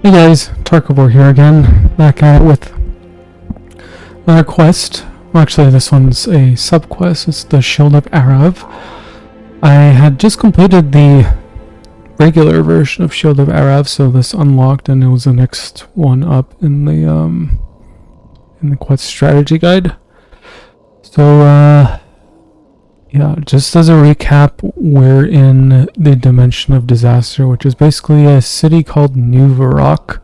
Hey guys, Tarkabor here again, back at it with another quest. Well, actually this one's a sub-quest, it's the Shield of Arrav. I had just completed the regular version of Shield of Arrav, so this unlocked and it was the next one up in the quest strategy guide. So yeah, just as a recap, we're in the Dimension of Disaster, which is basically a city called New Varrock.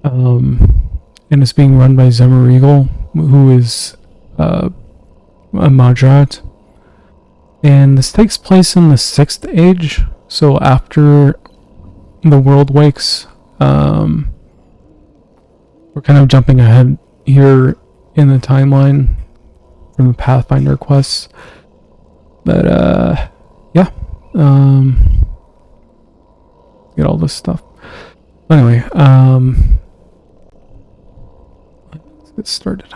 And it's being run by Zemmerigel, who is a Majrat. And this takes place in the 6th Age, so after the world wakes. We're kind of jumping ahead here in the timeline from the Pathfinder quests, but yeah, get all this stuff. Anyway, let's get started.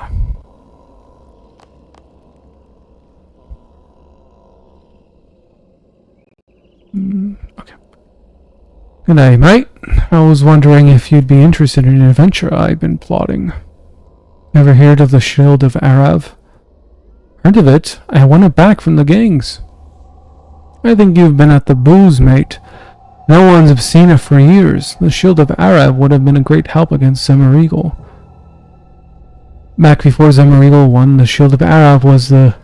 Okay. Good day, mate. I was wondering if you'd be interested in an adventure I've been plotting. Ever heard of the Shield of Arrav? Heard of it? I won it back from the gangs. I think you've been at the booze, mate. No one's seen it for years. The Shield of Arrav would have been a great help against Zemmerigel. Back before Zemmerigel won, the Shield of Arrav was the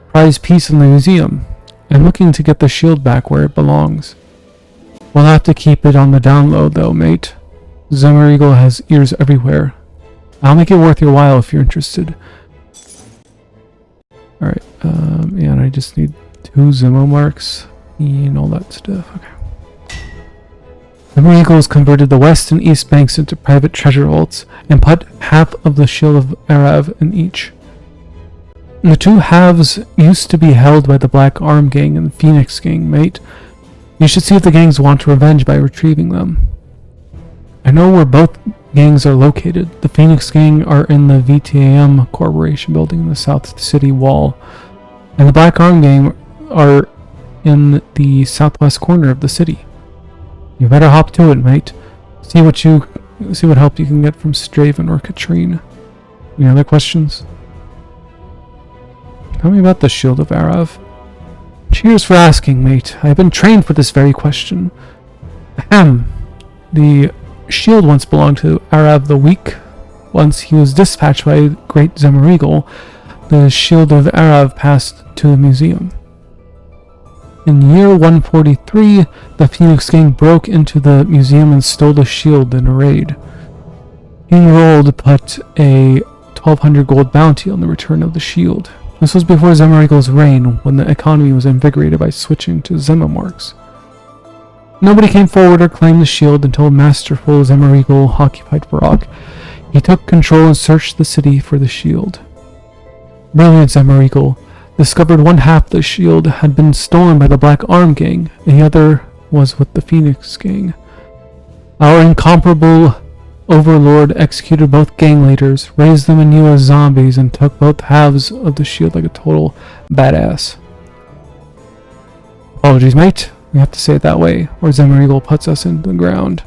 prized piece in the museum. I'm looking to get the shield back where it belongs. We'll have to keep it on the down low, though, mate. Zemmerigel has ears everywhere. I'll make it worth your while if you're interested. Alright, yeah, and I just need 2 Zemo marks and all that stuff. Okay. Zemmerigel has converted the west and east banks into private treasure vaults and put half of the Shield of Arrav in each. The 2 halves used to be held by the Black Arm Gang and the Phoenix Gang, mate. You should see if the gangs want revenge by retrieving them. I know where both gangs are located. The Phoenix Gang are in the VTAM Corporation building in the South City Wall, and the Black Arm Gang are in the southwest corner of the city. You better hop to it, mate. See what help you can get from Straven or Katrine. Any other questions? Tell me about the Shield of Arrav. Cheers for asking, mate. I've been trained for this very question. Ahem. The shield once belonged to Arrav the Weak. Once he was dispatched by Great Zemmerigel, the Shield of Arrav passed to the museum. In year 143, the Phoenix Gang broke into the museum and stole the shield in a raid. King Rold put a 1,200 gold bounty on the return of the shield. This was before Zemmerigel's reign, when the economy was invigorated by switching to Zemmermarks. Nobody came forward or claimed the shield until masterful Zemmerigel occupied Varrock. He took control and searched the city for the shield. Brilliant Zemmerigel discovered one half of the shield had been stolen by the Black Arm Gang, and the other was with the Phoenix Gang. Our incomparable overlord executed both gang leaders, raised them anew as zombies, and took both halves of the shield like a total badass. Apologies, mate. We have to say it that way, or Zemmerigel puts us into the ground.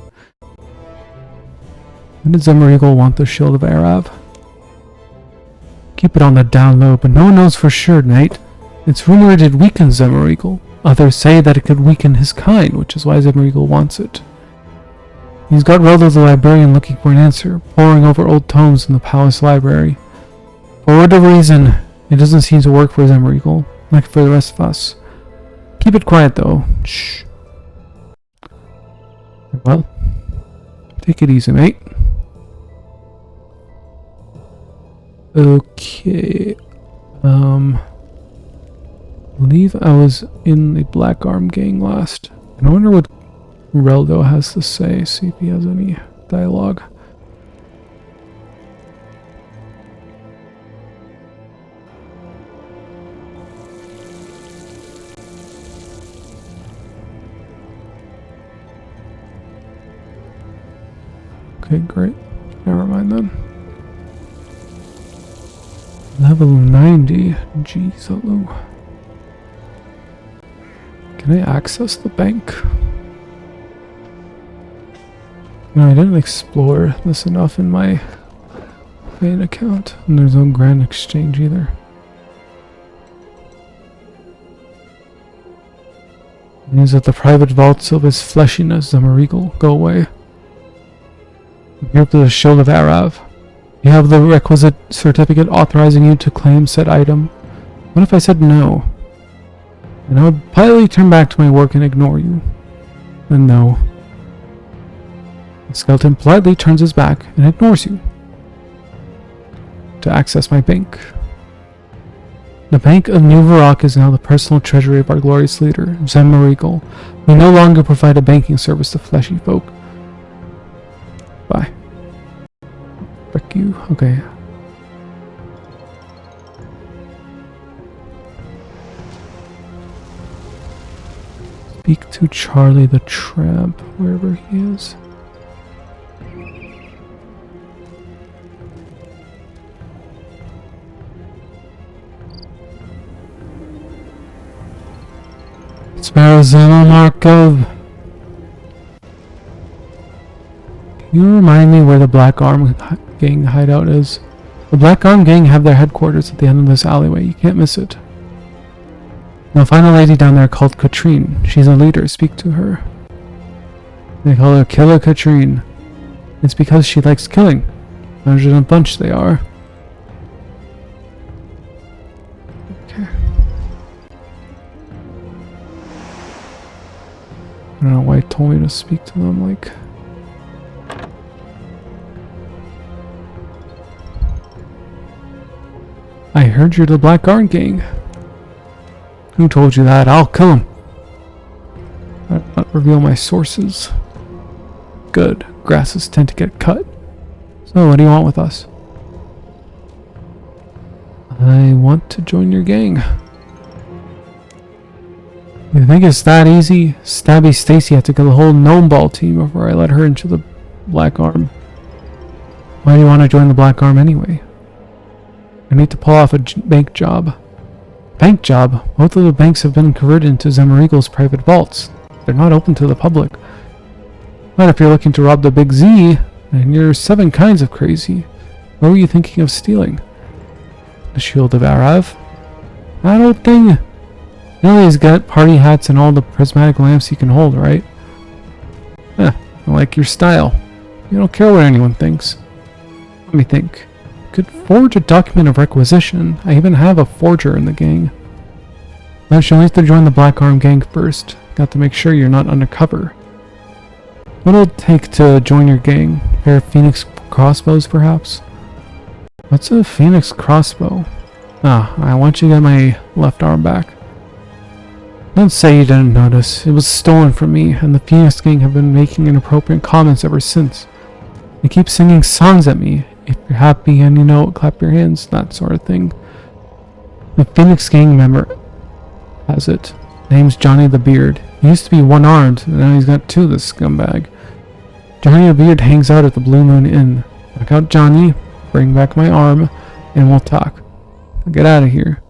When did Zemmerigel want the Shield of Arrav? Keep it on the down low, but no one knows for sure, mate. It's rumored it weakens Zemmerigel. Others say that it could weaken his kind, which is why Zemmerigel wants it. He's got Reldo the librarian looking for an answer, poring over old tomes in the palace library. For whatever reason, it doesn't seem to work for Zemmerigel, like for the rest of us. Keep it quiet, though. Shh. Well, take it easy, mate. Okay. I believe I was in the Black Arm Gang last. And I wonder what Reldo has to say. See if he has any dialogue. Okay, great. Never mind then. Level 90. Jeez, hello. Can I access the bank? No, I didn't explore this enough in my main account. And there's no grand exchange either. News that the private vaults of his fleshiness, Zamarigel, go away. I'm here for the Shield of Arrav. You have the requisite certificate authorizing you to claim said item. What if I said no? And I would politely turn back to my work and ignore you. Then no. The skeleton politely turns his back and ignores you. To access my bank. The Bank of New Varrock is now the personal treasury of our glorious leader, Zamarigel. We no longer provide a banking service to fleshy folk. Bye. Frick you. Okay. Speak to Charlie the Tramp, wherever he is. Sparrowzilla Markov. Can you remind me where the Black Arm Gang hideout is? The Black Arm Gang have their headquarters at the end of this alleyway. You can't miss it. You'll find a lady down there called Katrine. She's a leader. Speak to her. They call her Killer Katrine. It's because she likes killing. Larger than a bunch they are. Okay. I don't know why it told me to speak to them, like... I heard you're the Black Arm Gang. Who told you that? I'll kill him. I'll not reveal my sources. Good. Grasses tend to get cut. So what do you want with us? I want to join your gang. You think it's that easy? Stabby Stacy had to kill the whole Gnome Ball team before I let her into the Black Arm. Why do you want to join the Black Arm anyway? I need to pull off a bank job. Bank job? Both of the banks have been converted into Zamarigel's private vaults. They're not open to the public. But if you're looking to rob the Big Z, then you're 7 kinds of crazy. What were you thinking of stealing? The Shield of Arrav? That old thing? You know he's got party hats and all the prismatic lamps he can hold, right? I like your style. You don't care what anyone thinks. Let me think. Could forge a document of requisition. I even have a forger in the gang. But you'll have to join the Black Arm Gang first. Got to make sure you're not undercover. What'll it take to join your gang? A pair of Phoenix crossbows, perhaps? What's a Phoenix crossbow? I want you to get my left arm back. Don't say you didn't notice. It was stolen from me, and the Phoenix Gang have been making inappropriate comments ever since. They keep singing songs at me. If you're happy and you know it, clap your hands, that sort of thing. The Phoenix Gang member has it. Name's Johnny the Beard. He used to be one-armed, and now he's got 2, this scumbag. Johnny the Beard hangs out at the Blue Moon Inn. Knock out Johnny, bring back my arm, and we'll talk. Now get out of here.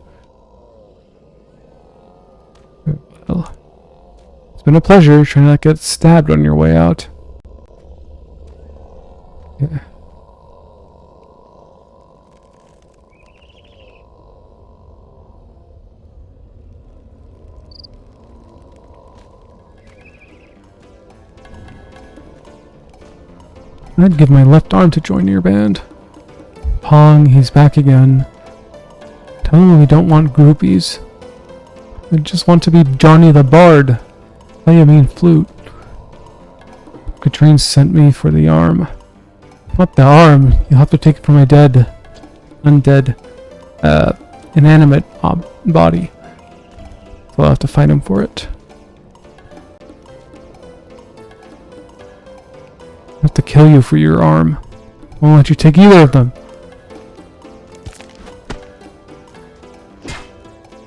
Well, it's been a pleasure. Try not to get stabbed on your way out. Yeah. I'd give my left arm to join your band. Pong, he's back again. Tell him we don't want groupies. I just want to be Johnny the Bard. Play a mean flute. Katrine sent me for the arm. Not the arm. You'll have to take it from my undead, inanimate body. So I'll have to fight him for it. I have to kill you for your arm. Won't let you take either of them.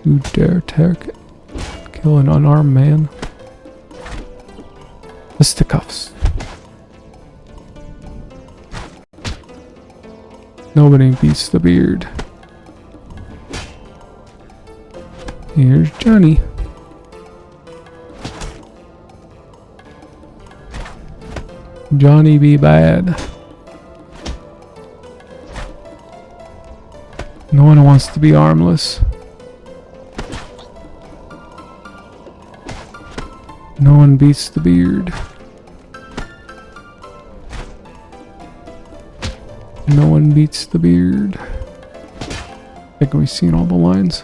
You dare kill an unarmed man? Fisticuffs. Nobody beats the Beard. Here's Johnny. Johnny be bad. No one wants to be armless. No one beats the beard. No one beats the beard. I think we've seen all the lines.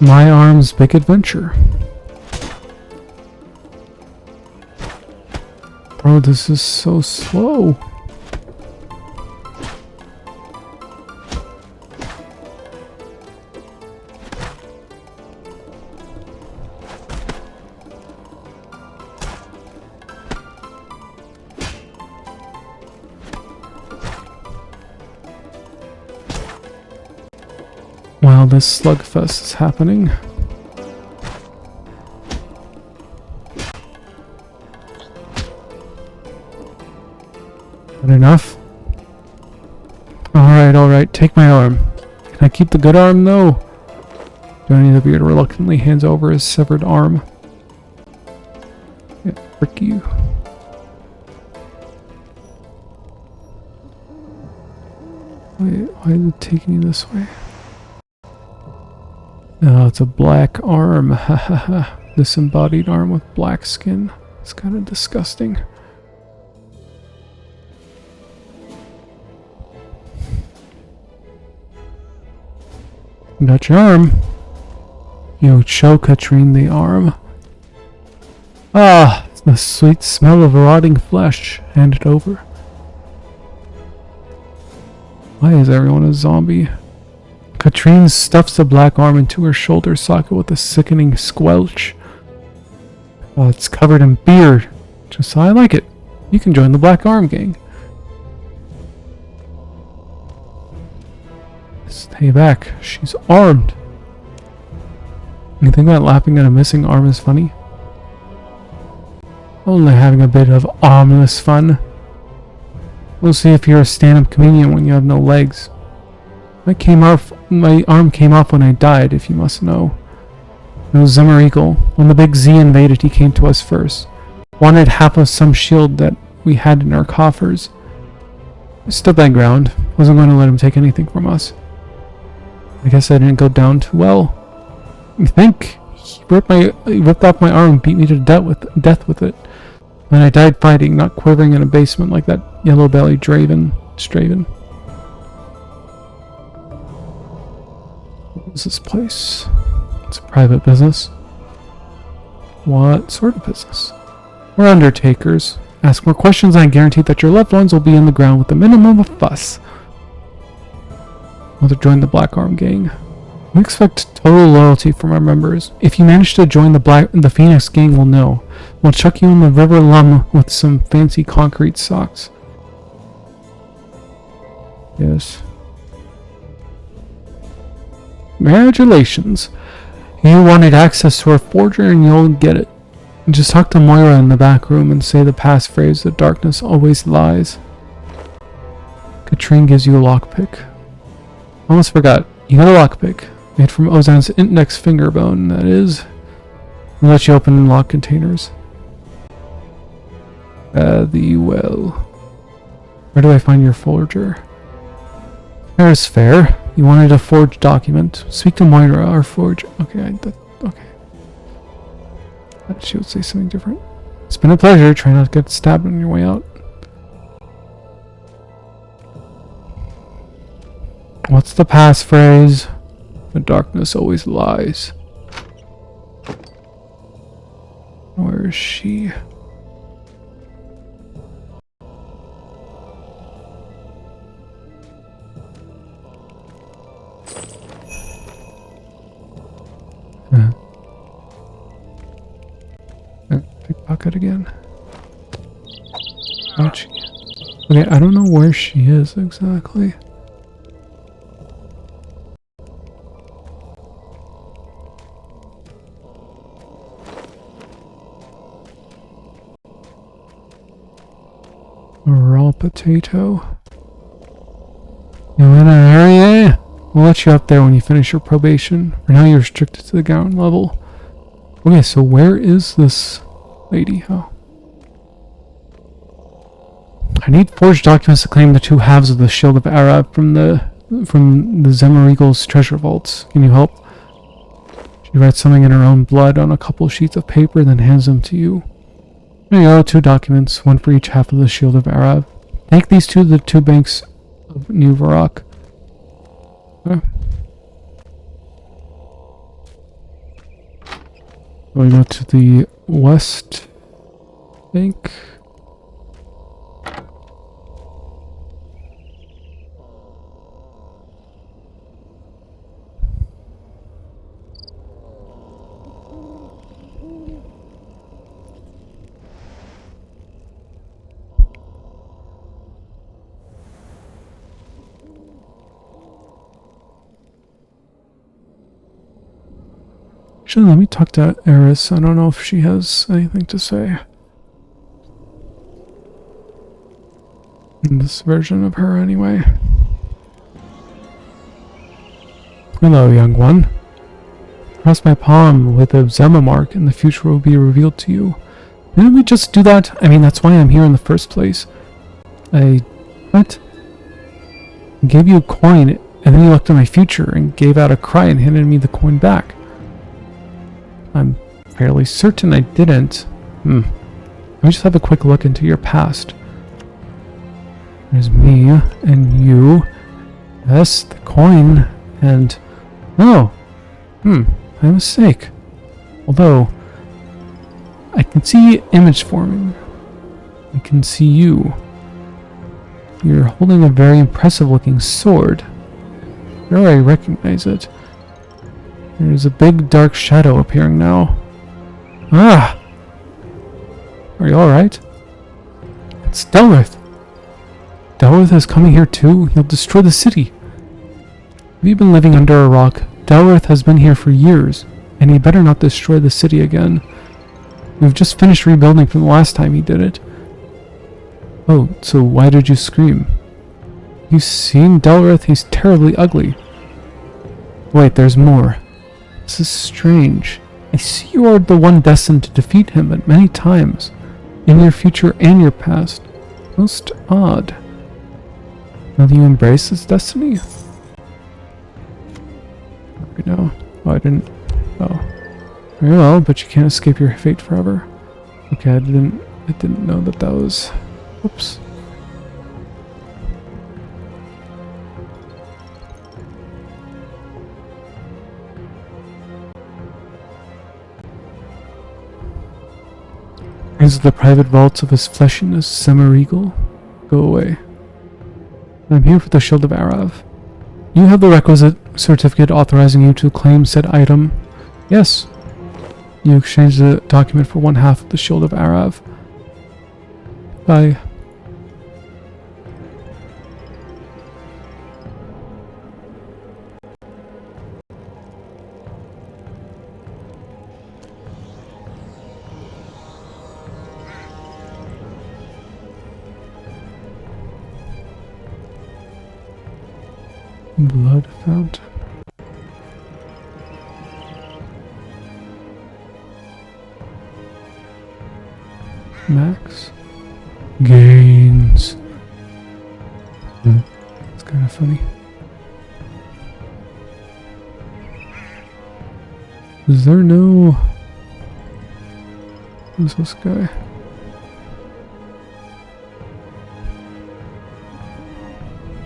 My arm's big adventure. Bro, this is so slow. While this slugfest is happening. Good enough? Alright, take my arm. Can I keep the good arm though? Johnny the Beard reluctantly hands over his severed arm. Yeah, frick you. Wait, why is it taking you this way? Oh, it's a black arm. Hahaha. Disembodied arm with black skin. It's kind of disgusting. Got your arm. You show Katrine the arm. Ah, the sweet smell of rotting flesh. Hand it over. Why is everyone a zombie? Katrine stuffs the black arm into her shoulder socket with a sickening squelch. Oh, it's covered in beard. Just how I like it. You can join the Black Arm Gang. Stay back. She's armed. You think that laughing at a missing arm is funny? Only having a bit of armless fun. We'll see if you're a stand-up comedian when you have no legs. My arm came off when I died, if you must know. It was Zimmer Eagle. When the big Z invaded, he came to us first. Wanted half of some shield that we had in our coffers. I stood my ground. Wasn't going to let him take anything from us. I guess I didn't go down too well. You think? He ripped off my arm and beat me to death with it. Then I died fighting, not quivering in a basement like that yellow-bellied Straven. What is this place? It's a private business. What sort of business? We're undertakers. Ask more questions and I guarantee that your loved ones will be in the ground with a minimum of fuss. Want to join the Black Arm Gang? We expect total loyalty from our members. If you manage to join the Phoenix Gang, we'll know. We'll chuck you in the River Lum with some fancy concrete socks. Yes. Congratulations. You wanted access to our forger and you'll get it. Just talk to Moira in the back room and say the passphrase, "The darkness always lies." Katrine gives you a lockpick. Almost forgot. You got a lockpick. Made from Ozan's index finger bone, that is. We'll let you open and lock containers. Thee well. Where do I find your forger? Fair is fair. You wanted a forged document. Speak to Moira, our forger. Okay, okay. She would say something different. It's been a pleasure. Try not to get stabbed on your way out. What's the passphrase? The darkness always lies. Where is she? Pickpocket again. Ouch. Okay, I don't know where she is exactly. A raw potato. You in a hurry, eh? We'll let you up there when you finish your probation. For now, you're restricted to the ground level. Okay, so where is this lady? Oh. I need forged documents to claim the 2 halves of the Shield of Arrav from the Zemarigal's treasure vaults. Can you help? She writes something in her own blood on a couple sheets of paper, then hands them to you. There you go, 2 documents, 1 for each half of the Shield of Arrav. Take these to the 2 banks of New Varrock. We go to the West Bank. Actually, let me talk to Eris. I don't know if she has anything to say. In this version of her, anyway. Hello, young one. Cross my palm with a Zema mark, and the future will be revealed to you. Didn't we just do that? I mean, that's why I'm here in the first place. What? I gave you a coin, and then you looked at my future and gave out a cry and handed me the coin back. I'm fairly certain I didn't. Let me just have a quick look into your past. There's me and you. Yes, the coin, and... Oh! My mistake. Although, I can see image forming. I can see you. You're holding a very impressive looking sword. Sure, I recognize it. There's a big dark shadow appearing now. Ah! Are you alright? It's Delrith! Delrith is coming here too? He'll destroy the city. Have you been living under a rock? Delrith has been here for years, and he better not destroy the city again. We've just finished rebuilding from the last time he did it. Oh, so why did you scream? You seen Delrith? He's terribly ugly. Wait, there's more. This is strange. I see you are the one destined to defeat him at many times, in your future and your past. Most odd. Will you embrace this destiny? No. Oh, I didn't. Oh. Very well, but you can't escape your fate forever. Okay, I didn't know that was... Oops. Is the private vaults of his fleshiness semi-regal? Go away. I'm here for the Shield of Arrav. You have the requisite certificate authorizing you to claim said item. Yes. You exchange the document for 1/2 of the Shield of Arrav. Bye. Blood fountain. Max gains. It's kind of funny. Is there no... Who's this guy?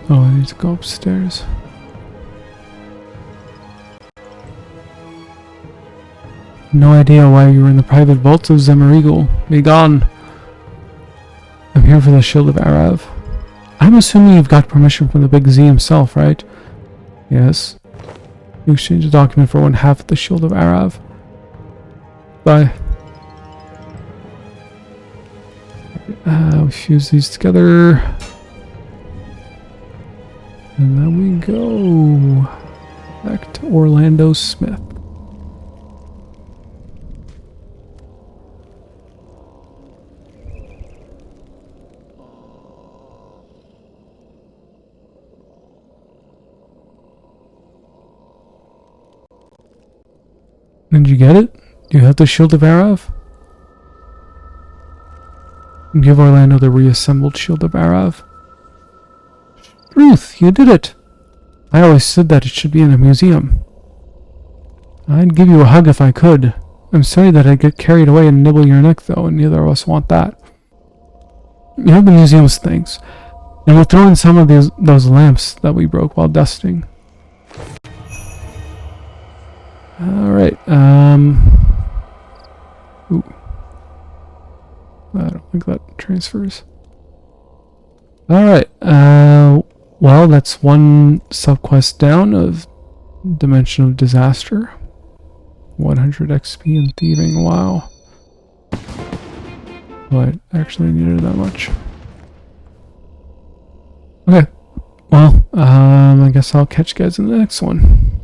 Oh, I need to go upstairs. No idea why you were in the private vaults of Zemarigal. Be gone. I'm here for the Shield of Arrav. I'm assuming you've got permission from the Big Z himself, right? Yes. You exchange a document for 1/2 of the Shield of Arrav. Bye. We fuse these together. And then we go back to Orlando Smith. Did you get it? Do you have the Shield of Arrav? Give Orlando the reassembled Shield of Arrav. Truth, you did it! I always said that it should be in a museum. I'd give you a hug if I could. I'm sorry that I'd get carried away and nibble your neck, though, and neither of us want that. You have the museum's things, and we'll throw in some of those lamps that we broke while dusting. Alright, ooh. I don't think that transfers. Alright, well, that's one subquest down of Dimension of Disaster. 100 XP in thieving, wow. But actually needed that much. Okay, well, I guess I'll catch you guys in the next one.